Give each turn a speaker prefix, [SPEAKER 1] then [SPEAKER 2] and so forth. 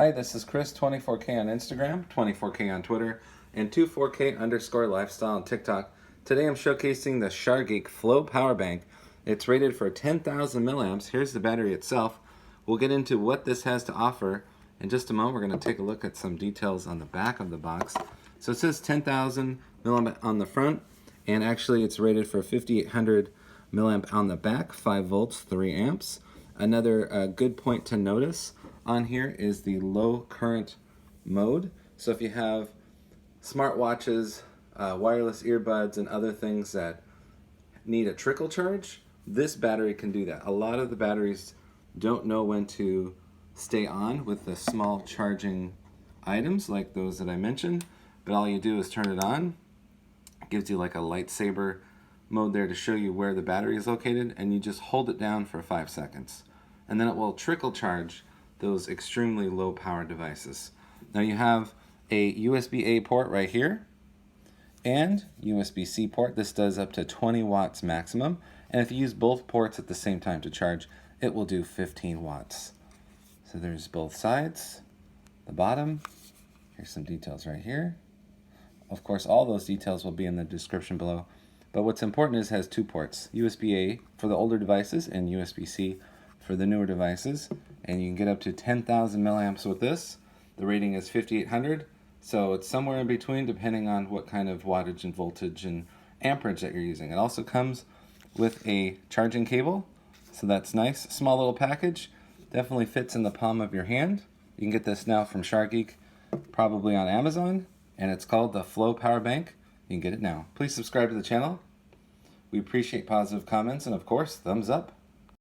[SPEAKER 1] Hi, this is Chris, 24K on Instagram, 24K on Twitter, and 24K_lifestyle on TikTok. Today I'm showcasing the Shargeek Flow Powerbank. It's rated for 10,000 milliamps. Here's the battery itself. We'll get into what this has to offer. In just a moment, we're going to take a look at some details on the back of the box. So it says 10,000 milliamp on the front, and actually it's rated for 5,800 milliamp on the back, 5 volts, 3 amps. Another good point to notice on here is the low current mode. So if you have smartwatches, wireless earbuds, and other things that need a trickle charge, this battery can do that. A lot of the batteries don't know when to stay on with the small charging items like those that I mentioned, but all you do is turn it on. It gives you like a lightsaber mode there to show you where the battery is located, and you just hold it down for 5 seconds. And then it will trickle charge those extremely low power devices. Now you have a USB-A port right here and USB-C port. This does up to 20 watts maximum, and if you use both ports at the same time to charge, it will do 15 watts. So there's both sides, the bottom. Here's some details right here. Of course, all those details will be in the description below, but what's important is it has 2 ports, USB-A for the older devices and USB-C for the newer devices, and you can get up to 10,000 milliamps with this. The rating is 5,800, so it's somewhere in between depending on what kind of wattage and voltage and amperage that you're using. It also comes with a charging cable, so that's nice. Small little package, definitely fits in the palm of your hand. You can get this now from Shargeek, probably on Amazon, and it's called the Flow Power Bank. You can get it now. Please subscribe to the channel. We appreciate positive comments and, of course, thumbs up.